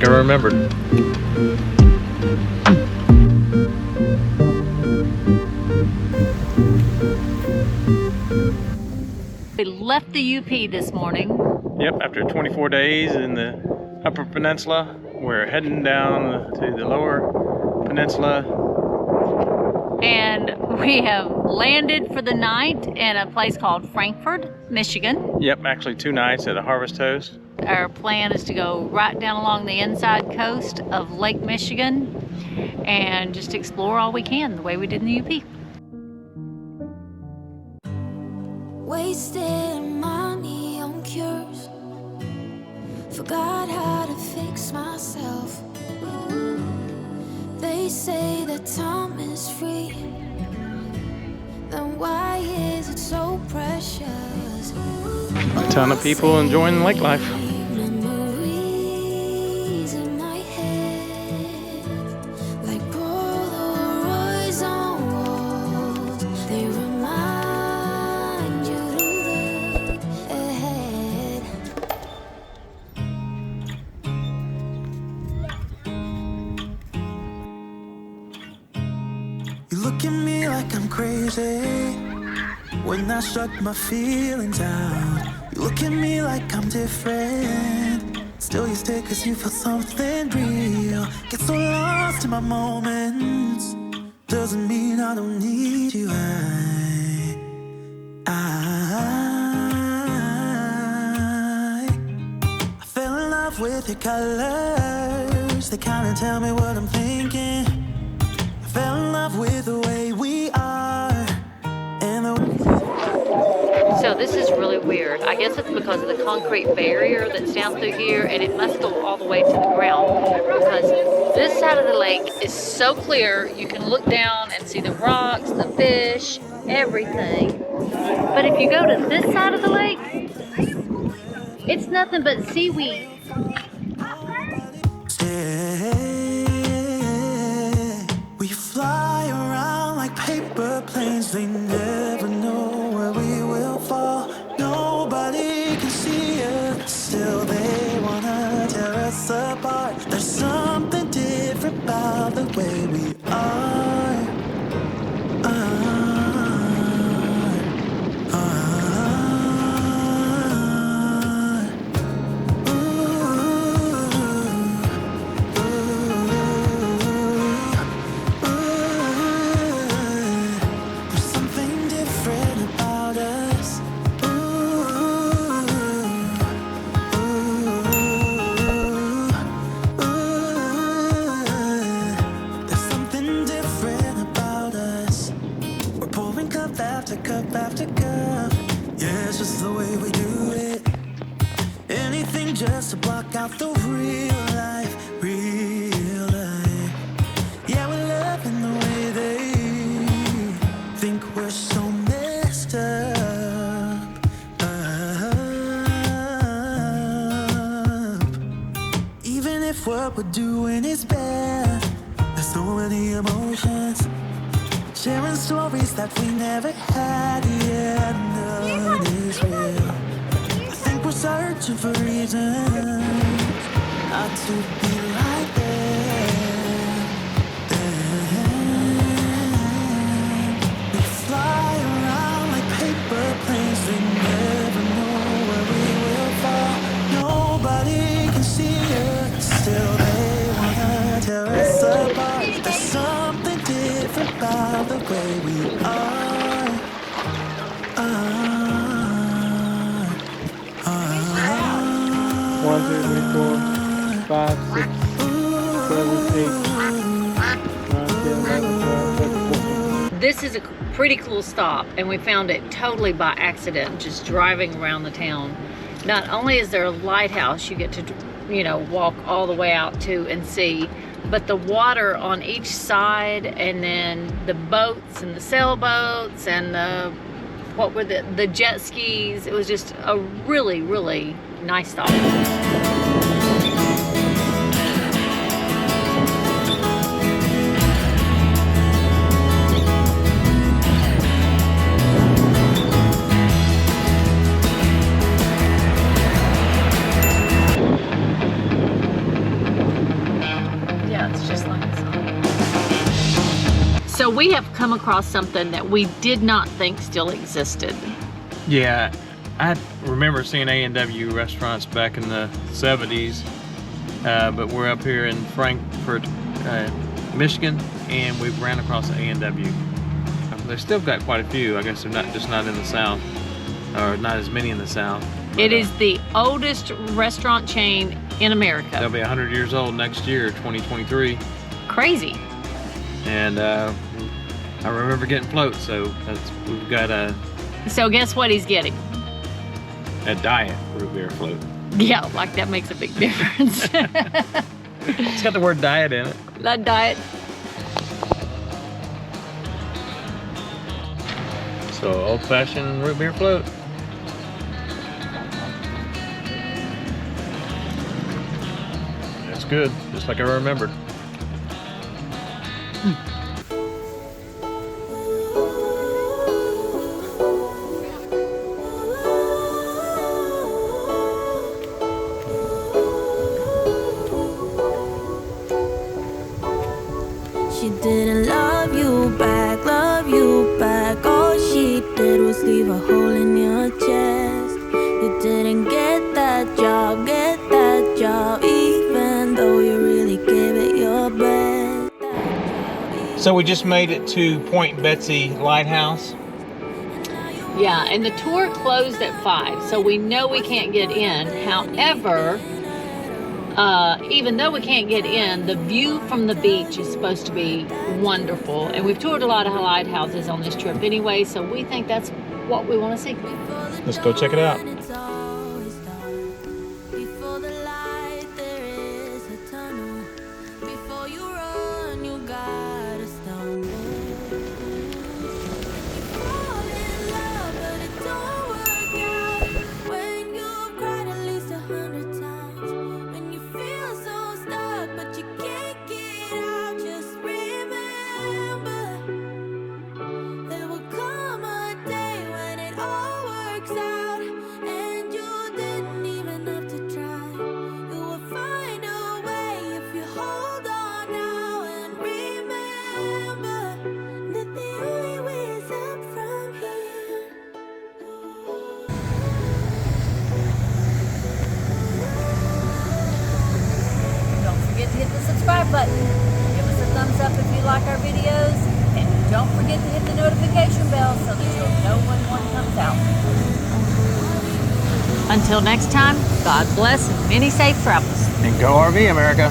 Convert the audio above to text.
like I remembered. We left the UP this morning. Yep, after 24 days in the Upper Peninsula, we're heading down to the Lower Peninsula. And we have landed for the night in a place called Frankfort, Michigan. Yep, actually 2 nights at a Harvest Host. Our plan is to go right down along the inside coast of Lake Michigan and just explore all we can the way we did in the UP. Wasting money on cures, forgot how to fix myself. They say that time is free, then why is it so precious? A ton of people enjoying lake life. Memories in my head, like Polaroids on walls, they remind you to look ahead. You look at me like I'm crazy when I shut my feelings out. You look at me like I'm different, still you stay cause you feel something real. Get so lost in my moments, doesn't mean I don't need you. I fell in love with your colors, they kinda tell me what I'm thinking. I fell in love with the way we are and the So this is really weird. I guess it's because of the concrete barrier that's down through here, and it must go all the way to the ground because this side of the lake is so clear. You can look down and see the rocks, the fish, everything. But if you go to this side of the lake, it's nothing but seaweed. we fly around like paper planes, they never know where we will fall. Nobody can see us, still they wanna tear us apart. There's something different about the way we are. There's something different about us. There's something different about us. We're pouring cup after cup after cup. Yeah, it's just the way we do it. Anything just to block out the real life, real life. Yeah, we're loving the way they think we're so messed up. Even if what we're doing is bad, there's so many emotions. Sharing stories that we never had, yeah, none is real. I think we're searching for reasons not to be like them. We fly around like paper planes, they never know where we will fall. Nobody can see us, still they wanna tear us apart. There's something different about the way we are. 1, 2, 3, 4, 5, 6, 7, 8, 9, 10, 11, 12, 13, 14. This is a pretty cool stop, and we found it totally by accident just driving around the town. Not only is there a lighthouse you get to, you know, walk all the way out to and see, but the water on each side, and then the boats and the sailboats and the jet skis. It was just a really, really nice stop. we have come across something that we did not think still existed. Yeah, I remember seeing A&W restaurants back in the 70s, but we're up here in Frankfort, Michigan, and we've ran across the A&W. They've still got quite a few. I guess they're not in the South, or not as many in the South. But, it is the oldest restaurant chain in America. They'll be 100 years old next year, 2023. Crazy. And I remember getting floats, so we've got a So guess what he's getting? diet root beer float. Yeah, like that makes a big difference. It's got the word diet in it. That diet. So old-fashioned root beer float. That's good, just like I remembered. She didn't love you back, love you back. All she did was leave a hole in your chest. You didn't get that job, even though you really gave it your best. So we just made it to Point Betsie Lighthouse. Yeah, and the tour closed at 5, so we know we can't get in. However, even though we can't get in, the view from the beach is supposed to be wonderful. And we've toured a lot of lighthouses on this trip anyway, so we think that's what we want to see. Let's go check it out. It's always dark. Before the light, there is a tunnel. Before you run, you gotta stumble. You fall in love, but it don't work out. When you've cried at least 100 times. When you feel so stuck, but you can't get out. Just remember, there will come a day when it all works out, and you didn't even have to try. You will find a way if you hold on now, and remember that the only way is up from here. Don't forget to hit the subscribe button. Give us a thumbs up if you like our videos. And don't forget to hit the notification bell so that you'll know when one comes out. Until next time, God bless and many safe travels. And go RV, America.